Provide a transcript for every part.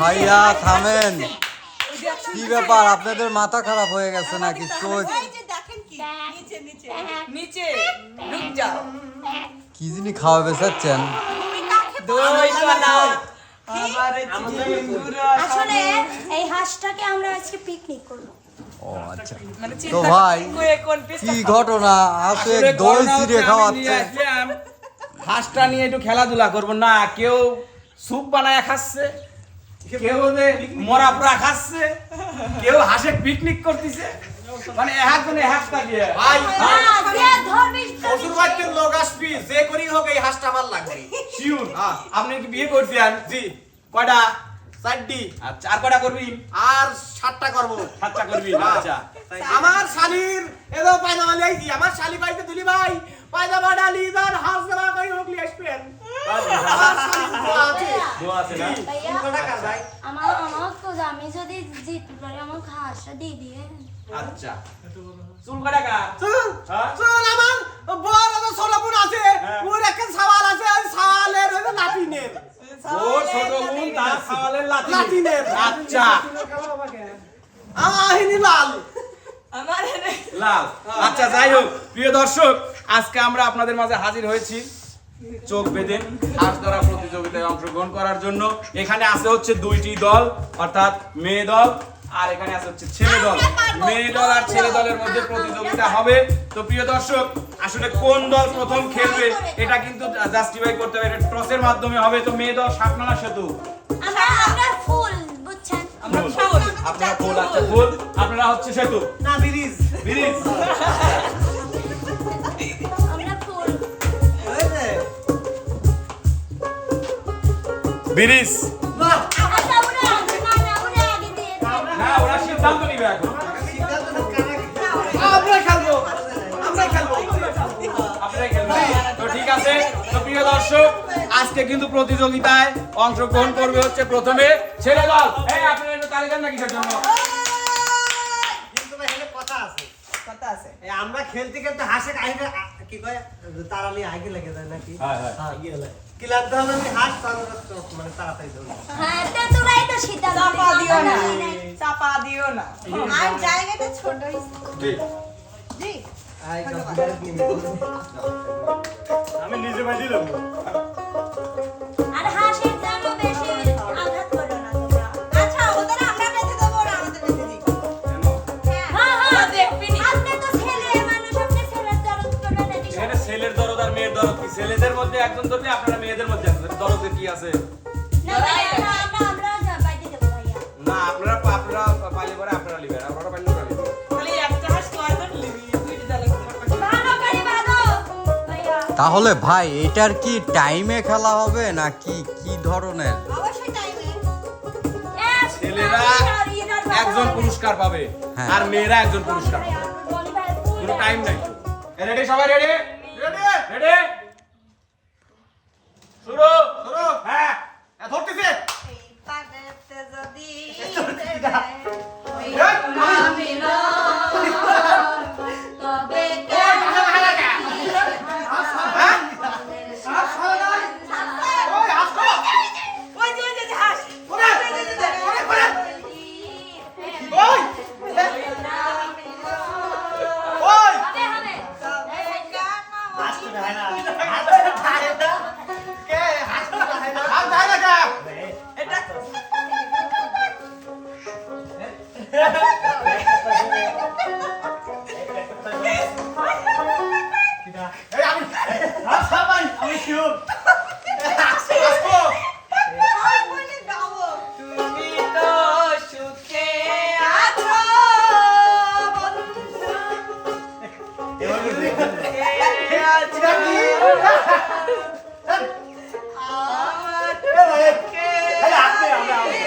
ভাইয়া থামেন, কি ব্যাপার আপনাদের মাথা খারাপ হয়ে গেছে নাকি? কি জিনিস খাওয়া বেচাচ্ছেন? আসলে এই হাঁসটাকে আমরা আজকে পিকনিক করব। ও আচ্ছা, তো ভাই কি ঘটনা? আসলে দই চিড়ে খাওয়াচ্ছে। হাঁসটা নিয়ে একটু খেলাধুলা করবো না, কেউ স্যুপ বানায় খাচ্ছে, কেউ মরা পোড়া খাচ্ছে, কেউ হাঁসে পিকনিক করতেছে, মানে একজনে হাঁসটা দিয়ে ভাই শ্বশুর বাড়ির লোক আসবি, যে করি হোক এই হাঁসটা ভাল লাগবে। শিওর। আপনি কি বিয়ে করছেন? জি, কয়টা? 4টি। আচ্ছা, আর কয়টা করবি? আর 7টা করব। 7টা করবি? আচ্ছা। আমার শালির এলো পায়জামা লাইছি, আমার শালি বাইতে তুলি ভাই পায়জামা ডালি দার হাঁস দেওয়া কই হোক লি আসবেন। আমার শালির দোয়া আছে। দোয়া আছে না? ভাইয়া কোন টাকা ভাই? আমার তো আমি যদি জিততে পারি আমার হাঁসটা দিয়ে দিয়ে। আচ্ছা, চুল কয়টা কা? হ্যাঁ? চল আমার বড় তো সোলাপুর আছে, হ্যাঁ। ওর একটা সওয়াল আছে, ওই সওয়ালের হইলো লাটিনের। ও ছোট বোন তার খাওয়ালের লাটিনের। আচ্ছা, আহিনি লাল। লাল। আচ্ছা, যাই হোক প্রিয় দর্শক, আজকে আমরা আপনাদের মাঝে হাজির হয়েছি চোখ বেঁধে হাঁস ধরা প্রতিযোগিতায় অংশগ্রহণ করার জন্য। এখানে আছে হচ্ছে 2টি দল, অর্থাৎ মেয়ে দল, আর এখানে আছে হচ্ছে ছেলে দল। মেয়ে দল আর ছেলে দলের মধ্যে প্রতিযোগিতা হবে। তো প্রিয় দর্শক, আসলে কোন দল প্রথম খেলবে এটা কিন্তু জাস্টিফাই করতে হবে, এটা টসের মাধ্যমে হবে। তো মেয়ে দল শাপনালা সেতু, আমরা ফুল বুঝছেন? আপনারা ফুল। আচ্ছা, ফুল, আপনারা হচ্ছে সেতু না ব্রিজ। ব্রিজ। আমরা ফুল। ব্রিজ আচ্ছা ওরা না আগে দিয়ে না, ওরা সিদ্ধান্ত নিবে এখন। আমরা খেলবো, আমরা খেলবো। আপনারাই খেলবেন। তো ঠিক আছে। তো প্রিয় দর্শক, আজকে কিন্তু প্রতিযোগিতায় অংশগ্রহণ করবে হচ্ছে প্রথমে ছেলে দল। এই আপনারা একটু তালি দেন না কিসের জন্য? কিন্তু ভাই এখানে কথা আছে। এই আমরা খেলতে খেলতে হাসে কাহিনী কি কয় তারালি আগে লেগে যায় নাকি? হ্যাঁ, হ্যাঁ। হ্যাঁ ইয়ে লাগে। কি লাগতে হবে আমি হাস মানে তাড়াতাড়ি ধরবো। হ্যাঁ তোরাই তো সিদ্ধান্ত চাপা দিও না আর জায়গাটা ছোটই জি। জি আই কম্পিউটার কি আমি নিজে বাজি দেবো। আর হাসির যেন বেশি আঘাত করো না তোমরা। আচ্ছা ওদের আমরা বেঁধে দেবো আর আমাদের বেঁধে দিই হ্যাঁ দেখবি নি আপনি তো ছেলে মানুষ, আপনি ছেলের দরদ করবেন না কি? এখানে ছেলের দরদ আর মেয়ের দরদ কি? ছেলেদের মধ্যে একজন ধরবে, আপনারা মেয়েদের মধ্যে একজন। দরদে কি আছে? না ভাইয়া, আমরা বাইতে দেব ভাইয়া। না, আপনারা পাইলে পরে আপনারা লিবেন, আপনারা পাইলে ওরা লিবেন। খালি একটা হাঁস কয়বার নিবি দুইটা ডালা ভালো করে ভালো ভাইয়া। তাহলে ভাই এটার কি টাইমে খেলা হবে না কি কি ধরনের? অবশ্যই টাইমে ছেলেরা একজন পুরস্কার পাবে হ্যাঁ। আর মেয়েরা একজন পুরস্কার পাবে। কোনো টাইম নাই তো। রেডি সবাই? রেডি রেডি রেডি শুরু শুরু। হ্যাঁ। ধরতেছে এই পাড়াতে যদি তবে ওই হাস কো ওই যে হাঁস ওরে ওরে ওরে ওই ওই হবে হবে হাস তো হয় না হাস তো হয় না কে হাস তো হয় না হাস হয় না কা এটা এই আমি হাস ভাই আমি শিওর হাস কো আর বলে গাবো তুমি তো সুখে আছো বন্ধু কে আছো আমার কে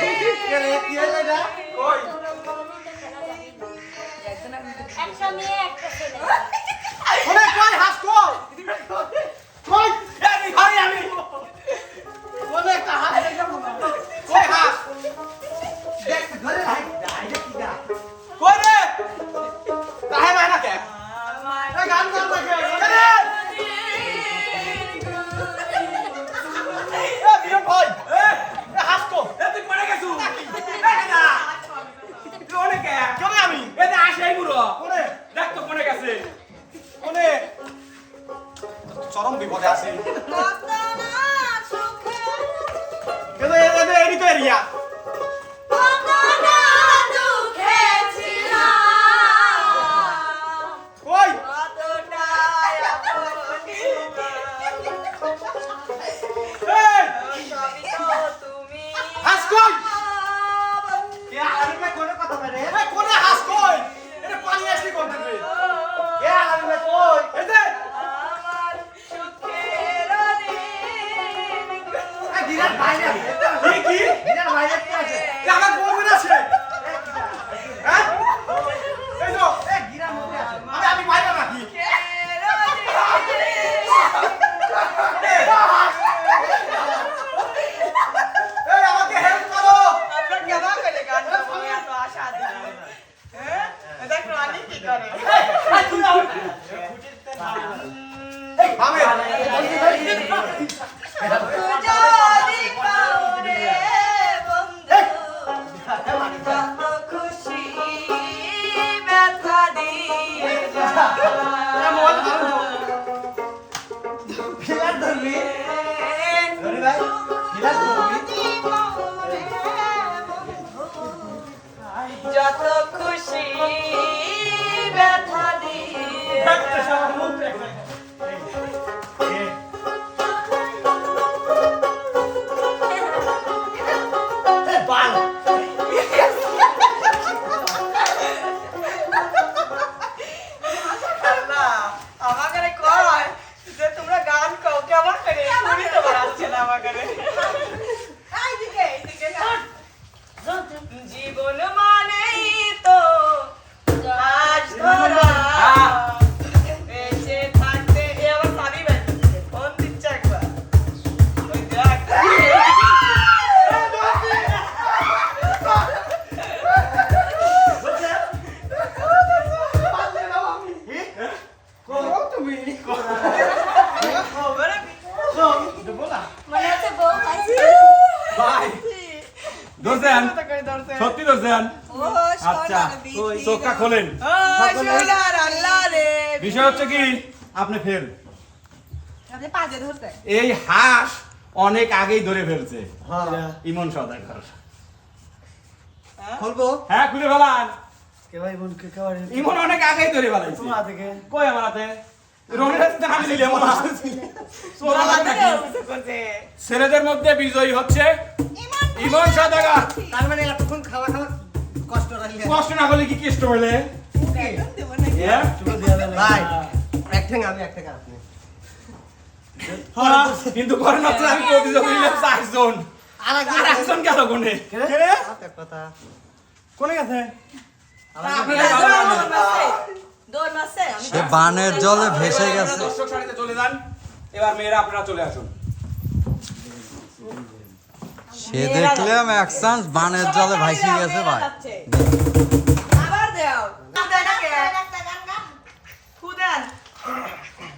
একটা মেয়ে একটা ছেলে। কই হাস কো কই এই ভাই কত না সুখে কিন্তু এডি তো এরিয়া কত না দুঃখে ছিলাম ওই কতটা আপন এই সবই তো তুমি হাস কই এ আরে মে কোনে কথা বলে এ কোনে হাস কই এটা পানি আসলি কোন দিবে এ আরে মে কই এতে আমার সুখের দিন এ গিরার বাইরে কি গিরার বাইরে কি আছে এ আমার বউর আছে হ্যাঁ এই তো এ গিরার মধ্যে আছে আমি বাইরে রাখি এই আমাকে হেল্প করো আমরা কেমন করে গান গাবো এত আশা দিই হ্যাঁ দেখ রানী কি করে আমি যদি পাওরে বন্ধু কত খুশি ব্যথা দিয়ে যা খেলার ধরবি ধরি ভাই খেলার ধরবি যত খুশি ব্যথা দিয়ে বাল না আমাকে কয় যে তোমরা গান কও কেমন করে শুনি তো বাড়াচ্ছে না আমাকে এইদিকে না জীবন মানেই তো আজ ধরা বেঁচে থাকতে এ আবার সাবি বাজছে ফোন দিচ্ছে একবার ওই দেখ মনে হচ্ছে বউ আছে ভাই দর্শন তো করে ধরছে সত্যি দর্শন ও আচ্ছা সোনার বিচি চোখটা খোলেন ও সোনার আল্লাহ রে বিষয় হচ্ছে কি আপনি ফেল আপনি পাজে ধরতে এই হাঁস অনেক আগেই ধরে ফেলছে ইমন সদাগর খুলবো হ্যাঁ খুলে ফেলান কে ভাই বোন কে কারে ইমন অনেক আগেই ধরে ফেলাইছে তোমার থেকে কই আমার হাতে রঙের হাতে আমি দিলে আমার হাতে সোনা লাগে নাকি? ছেলেদের মধ্যে বিজয়ী হচ্ছে ইমন সদাগর তার মানে এতক্ষণ খাওয়া খাওয়া কষ্ট রাখলে কষ্ট না করলে কি কষ্ট হলে হ্যাঁ? ভাই এক ঠ্যাং আমি এক ঠ্যাং আপনি হ্যাঁ, কিন্তু করেন হচ্ছে আমি প্রতিযোগী হইলাম 4 জন আর একজন গেল কোনে কথা কোনে গেছে দৌড় মারছে আমি সে বানের জলে ভেসে গেছে দর্শক সারিতে চলে যান এবার মেয়েরা আপনারা চলে আসুন সে দেখলাম এক চান্স বানের জলে ভাসে গেছে ভাই আবার দাও দেন না কে একটা গান গান খুদেন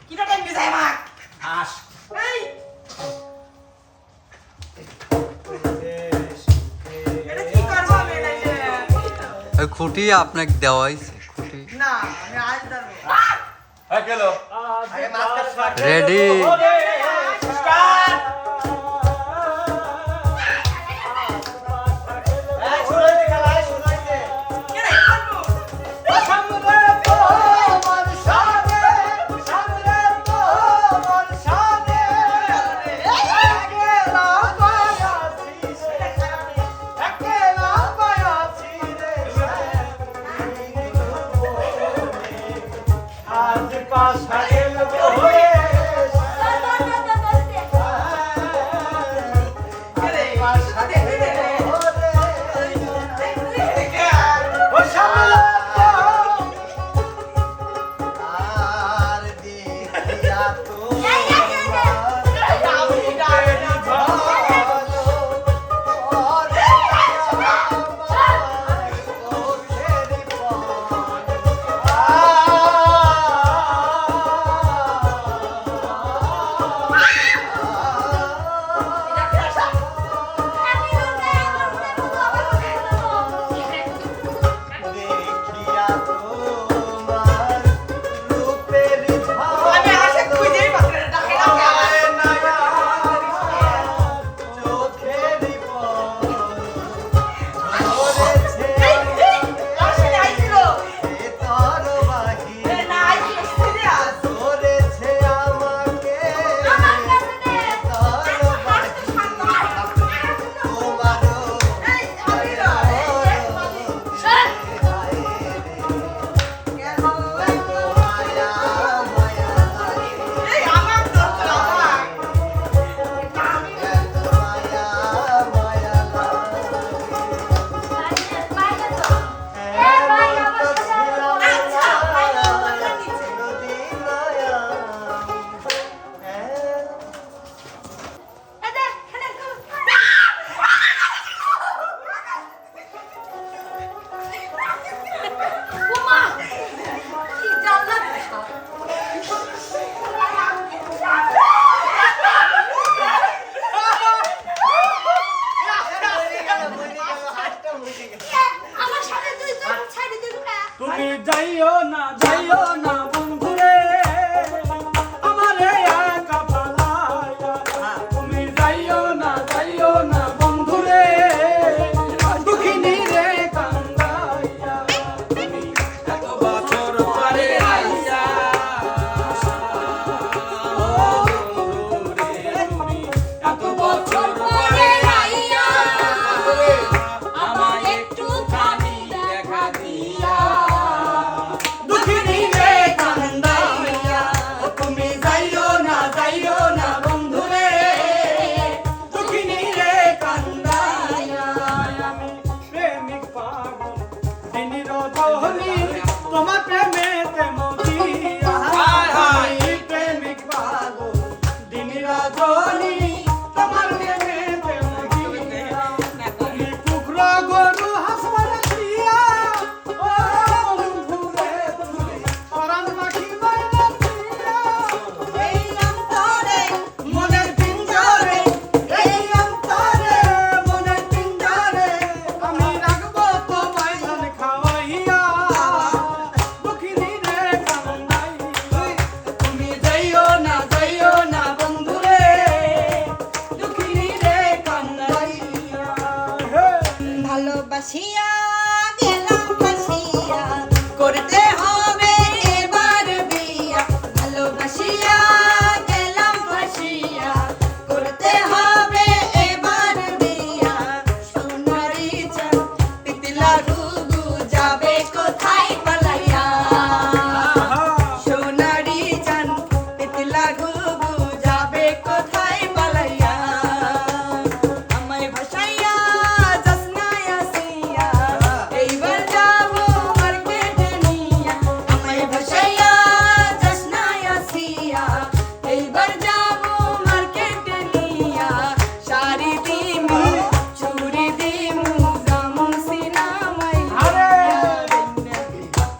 কিটা টাইম গেছে মাক হাস এই এটা কি করব আমি লাইলে ওই খুঁটি আপনাকে দেওয়া হয়েছে খুঁটি না আমি আজ ধরবো হ্যাঁ গেল আগে মাস্টার রেডি কেন করব কত জনি তোমার প্রেমেতে মরিয়া তুমি কুকুরা গরু হাসবার দিয়া ও বন্ধুরে তুমি পরাণ পাখি বাইরে দিয়া এই অন্তরে মনের পিঞ্জরে এই অন্তরে মনের পিঞ্জরে আমি রাখবো তোমায় ধান খাওয়াইয়া দুঃখিনী রে কান্দাই তুমি যাইও না বন্ধুরে দুঃখিনী রে কান্দাইয়া ভালোবাসিয়া গেলাম বাসিয়া করতে হবে এবার বিয়া ভালোবাসিয়া গেলাম বাসিয়া করতে হবে এবার বিয়া সোনারি চাঁদ পিতলা রুগু যাবে কোথায় পালাইয়া সোনারি চাঁদ পিতলা রুগু যাবে কোথায় পালাইয়া আমায় ভাসাইয়া জসনায় আসিয়া এইবার যাবো মার্কেটে নিয়া আমায় ভাসাইয়া জসনায় আসিয়া এইবার যাবো মার্কেটে নিয়া শাড়ি দিমু চুড়ি দিমু জামু সিনামাই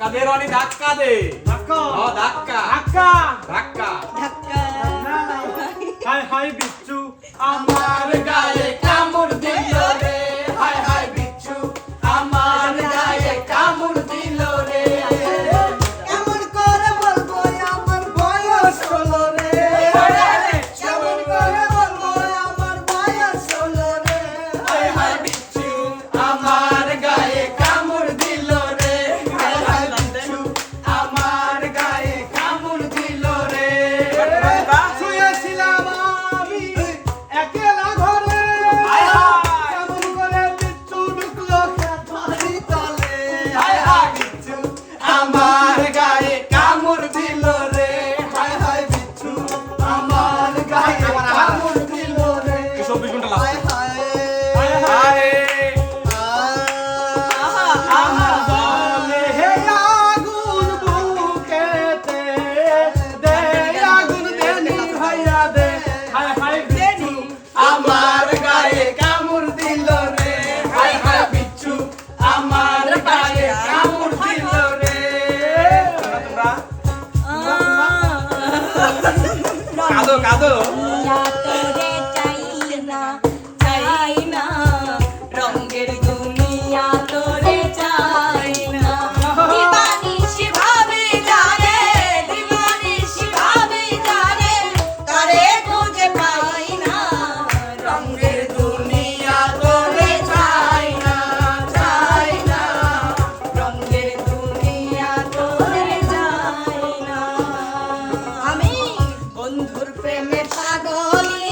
কাদের অনেক ধাক্কা দে ধাক্কা ও ধাক্কা ধাক্কা ধাক্কা ধাক্কা হাই হাই বিচ্ছু আমার গায়ে কামড় দিল রে হায় হায় বিচ্ছু আমার গায়ে কামড় দিল রে কেমন করে বলবো আমার বয়স হলো রে কেমন করে বলবো আমার বয়স হলো রে হায় হায় বিচ্ছু আমার গায়ে কামড় দিল রে হায় হায় বিচ্ছু আমার গায়ে কামড় দিল রে শুয়েছিলাম আমি একলা ঘরে হায় হায় কেমন করে বিচ্ছু ঢুকলো খেতারি তলে হায় হায় বিচ্ছু আমার গায়ে কামড় দিল রে হায় হায় বিচ্ছু আমার গায়ে কামড় দিল রে 24 ঘন্টা লাগছে হায় আমার জলে হে আগুন বুকেতে দে আগুন দেনি ভাইয়া দে হায় হায় বিচ্ছু আমার গায়ে কামড় দিল রে হায় হায় বিচ্ছু আমার গায়ে কামড় দিল রে কাঁদো কাঁদো ইয়া তোরে চাই না রঙের দুনিয়া তোরে চাই না দিবানিশ ভাবে যারে দিবানিশ ভাবে যারে তারে খুঁজে পাই না রঙের দুনিয়া তোরে চাই না রঙের দুনিয়া তোরে চাই না আমি বন্ধুর প্রেমে পাগলি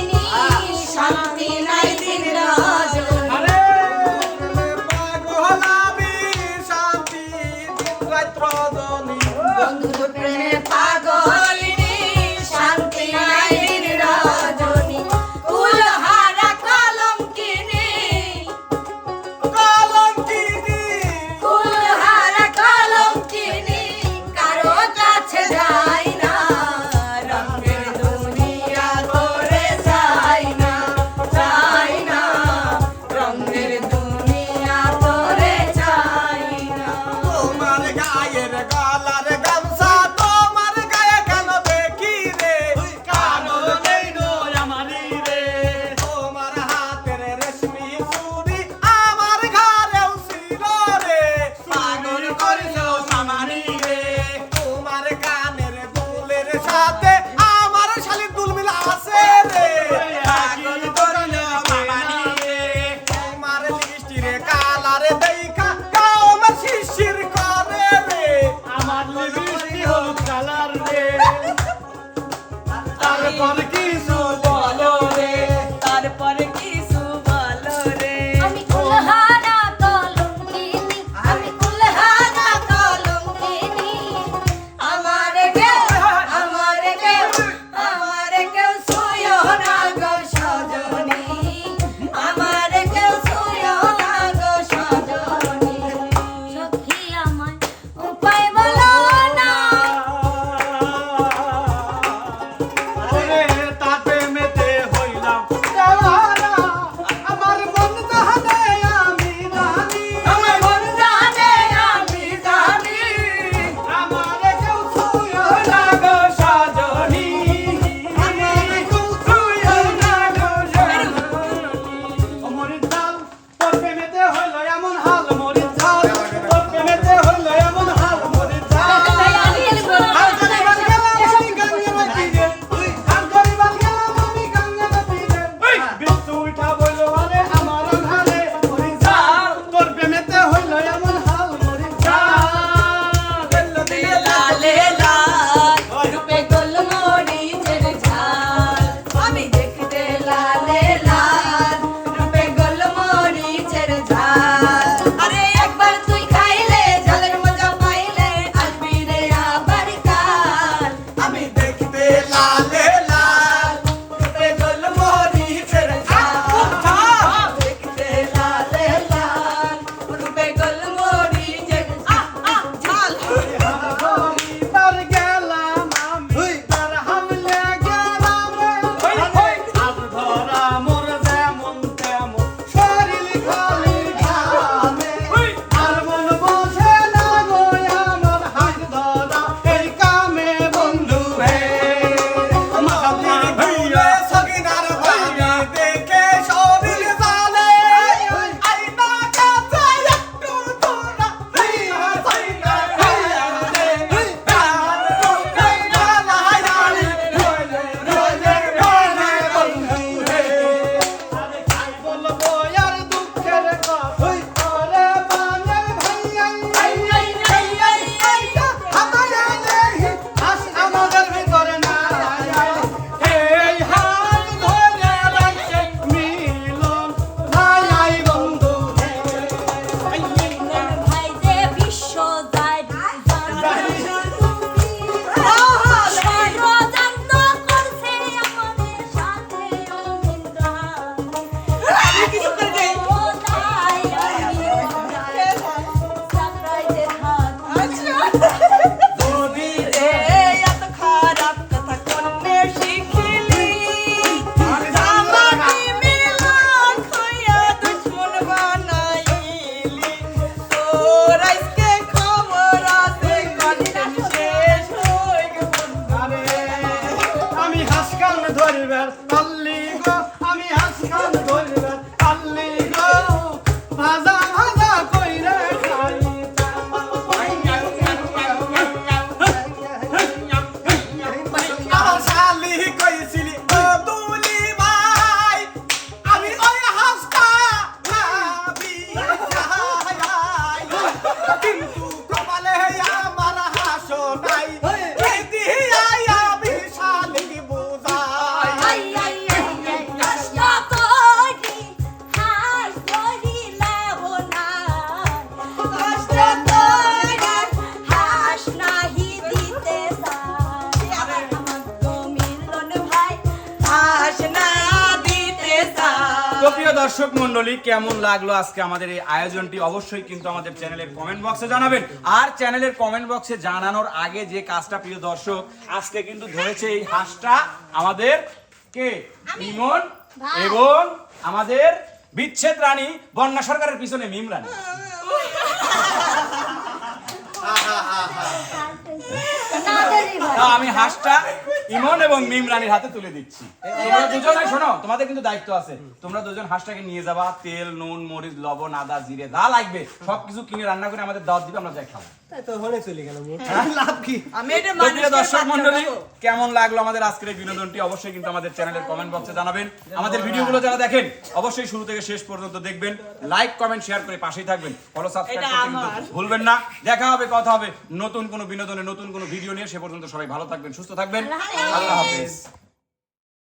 আল্লি গো আমি হাসখান ধরবে আল্লি গো ভাজা ভাজা কইরে আমার শালি কইছিলি ও দুলি ভাই আমি ওই হাসটা না বিছাই কিন্তু কপালে আমার হাসো নাই দিয়া আমি শালি বুঝাই আই আই আই কষ্ট করি হাস ধরি লাভ না কষ্ট করি হাস নাহি দিতে চাই আমার তো মিলন ভাই হাস না দিতে চাই। তো প্রিয় দর্শক মণ্ডলী, কেমন লাগলো আজকে আমাদের এই আয়োজনটি অবশ্যই কিন্তু আমাদের চ্যানেলের কমেন্ট বক্সে জানাবেন। আর চ্যানেলের কমেন্ট বক্সে জানানোর আগে যে কাজটা প্রিয় দর্শক আজকে কিন্তু ধরেছে এই হাঁসটা আমাদের কে ইমন এবং আমাদের বিচ্ছেদ রানী বন্যা সরকারের পিছনে মিম রানী। না দেরি ভাই তা আমি হাঁসটা ইমন এবং মিম রানীর হাতে তুলে দিচ্ছি। তোমরা দুজনে শোনো, তোমাদের কিন্তু দায়িত্ব আছে। তোমরা দুজন হাঁসটাকে নিয়ে যাবা, তেল নুন মরিচ লবণ আদা জিরে যা লাগবে সবকিছু কিনে রান্না করে আমাদের দাওয়াত দিবে, আমরা যাই খাবো। তো হলে চলে গেল লাভ কি আমি এটা তো প্রিয় দর্শক মণ্ডলী, কেমন লাগলো আমাদের আজকের এই বিনোদনটি অবশ্যই কিন্তু আমাদের চ্যানেলের কমেন্ট বক্সে জানাবেন। আমাদের ভিডিওগুলো যারা দেখেন অবশ্যই শুরু থেকে শেষ পর্যন্ত দেখবেন, লাইক কমেন্ট শেয়ার করে পাশেই থাকবেন, ফলো সাবস্ক্রাইব করতে কিন্তু ভুলবেন না। দেখা হবে, কথা হবে নতুন কোনো বিনোদনে নতুন কোনো ভিডিও নিয়ে। সে পর্যন্ত সবাই ভালো থাকবেন, সুস্থ থাকবেন। আল্লাহ হাফেজ।